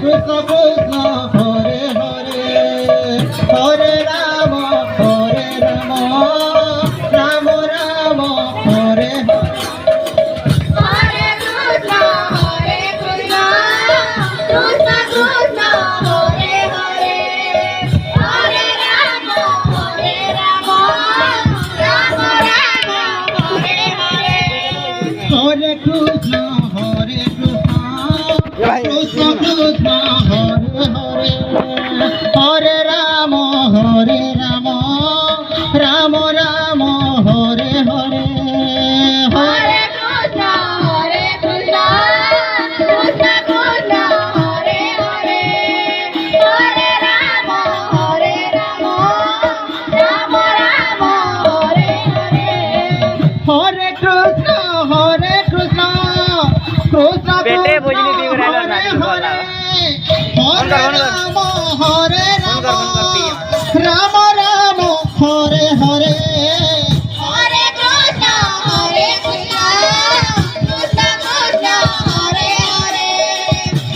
Krishna Krishna Hare Hare Hare Ram Ram Ram Hare Hare Hare Krishna, Hare Krishna, Krishna Krishna, Hare Hare, Hare Rama, Rama Rama, Hare Hare, Hare Krishna, Hare Krishna, Krishna Krishna, Hare Hare, Hare Rama, Rama Rama, Hare Hare. Hare Krishna, Hare Krishna, Krishna बेटे Krishna, भोजनी P कर आएगा Hare नानी बोला Hare, Hare Rama, Hare Rama, Rama Rama, Hare Hare. Hare Krishna, Hare Krishna, Krishna Krishna, Hare Hare,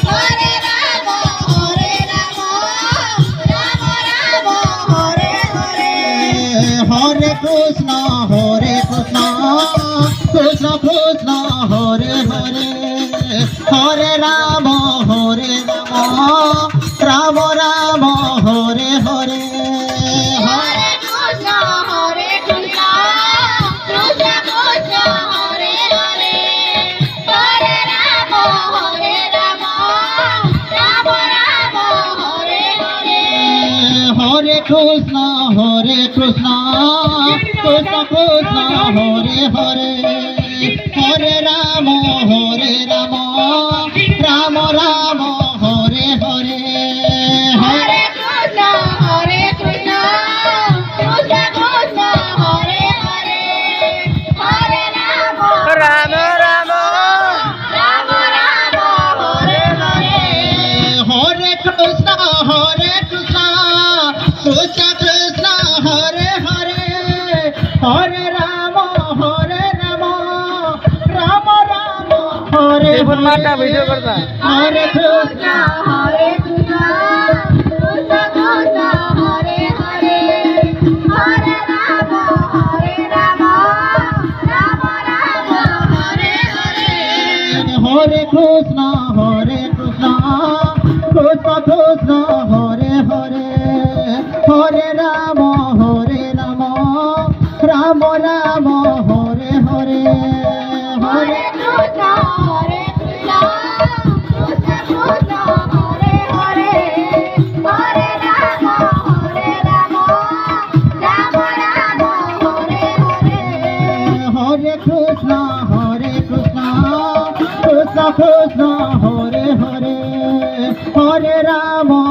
Hare Rama, Rama Rama, Hare Hare. Hare Krishna, Hare Krishna, Krishna Krishna, Hare Hare, Hare Rama, Rama Rama, Hare Hare. Hare Krishna, Hare Krishna, Krishna Krishna, Hare Hare, Hare Rama, Rama Rama, Hare Hare. Hare Krishna, Hare Krishna, Krishna Krishna, Hare Hare, Hare Rama, Rama Rama, Hare Hare. Hare Krishna, Hare Krishna, Krishna Krishna, Hare Hare, Hare Rama, Ram Ram Rama Rama, Hare Hare. Hare Krishna, Hare Krishna, Krishna Krishna, Hare Hare, Hare Rama, Rama Rama, Hare telephone मारता Hare. Video करता Hare Krishna, Hare Krishna, Krishna Krishna, Hare Hare, Hare Rama, Rama Rama, Hare Hare. Hare Krishna, Hare Krishna, Krishna Krishna, Hare Hare, Hare Rama, Rama Rama, Hare Hare, Hare Krishna, Hare Krishna, Krishna Krishna, Hare Hare, Hare Rama, Rama Rama, Hare Hare. Hare Krishna, Hare Krishna, Krishna Krishna, Hare Hare, Hare Rama,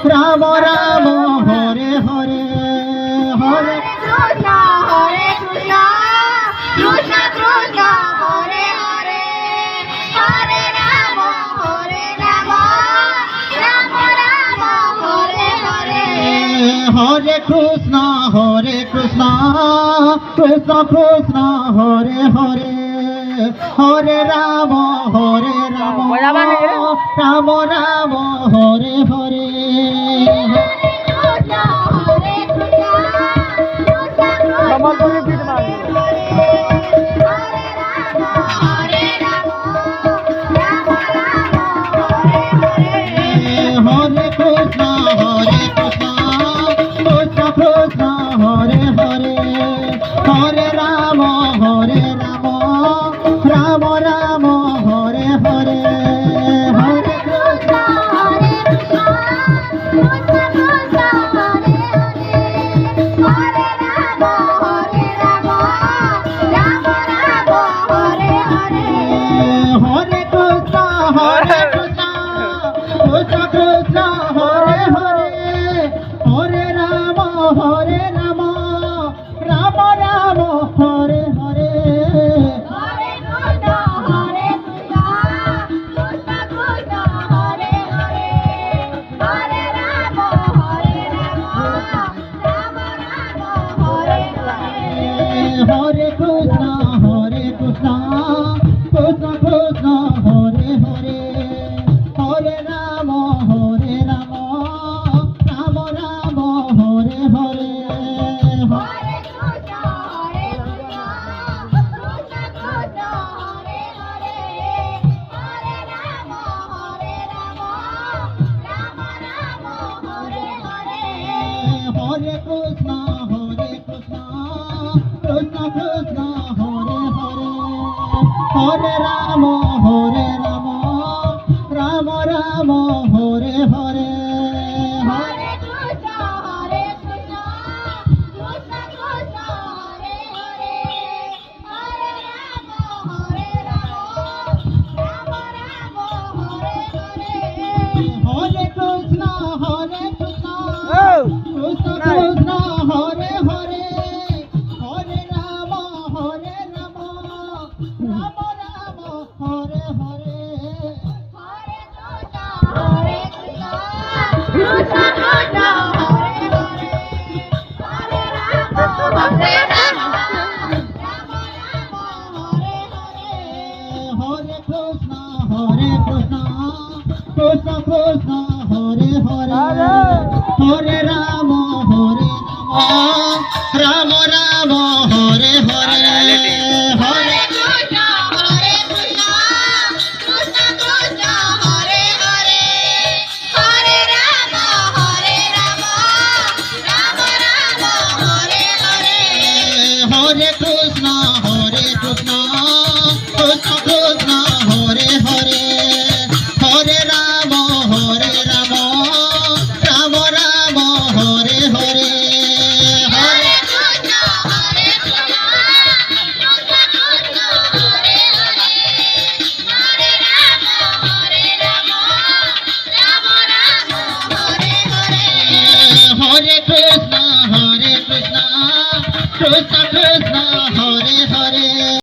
Rama Rama, Hare Hare, Hare Krishna, Hare Krishna, Krishna Krishna, Hare Hare, Hare Rama, Rama Rama, Hare Hare. Hare Krishna, Hare Krishna, Krishna Krishna, Hare Hare, Hare Rama, Rama Rama, Hare Hare. Krishna, Hare Krishna, Krishna कमलपुरी पीठ मार Hare Rama, Rama Rama, Hare Hare. Hare Krishna, Hare Krishna, Krishna Krishna, Hare Hare, Hare Rama, Rama Rama, Hare Hare, Hare Krishna, Hare Krishna, Krishna Krishna, Hare Hare, Hare Rama, Rama Rama, Hare Hare. Hare Krishna, Hare Krishna, Krishna Krishna, Hare Hare, Hare Rama, Rama Rama, Hare Hare. Hare Krishna, Hare Krishna, Krishna Krishna, Hare Hare, Hare Rama, Rama Rama, Hare Hare. Hare Krishna, Hare Krishna, Krishna Krishna, Hare Hare, হরে Ram Ram Ram Hare Hare Hare Krishna Krishna Krishna Hare Hare Hare Ram Ram Ram Hare Hare Hare Krishna Krishna Oh! Krishna Krishna Hare Hare Hare Ram Ram Ram Hare Hare Hare Krishna Krishna Krishna Hare Hare Hare Ram Ram Ram Hare Hare Hare Krishna Krishna Krishna Hare Hare Hare Ram Ram Ram Hare Hare Hare Hare Krishna Krishna Krishna Hare Hare Hare Ram Ram Ram Hare Hare Hare Krishna Krishna Krishna Krishna Hare Hare Hare Ram Ram Ram Hare Hare Hare Krishna Krishna Krishna Hare Hare Hare Ram Ram Ram Hare Hare Hare Krishna Krishna Krishna Krishna Hare Hare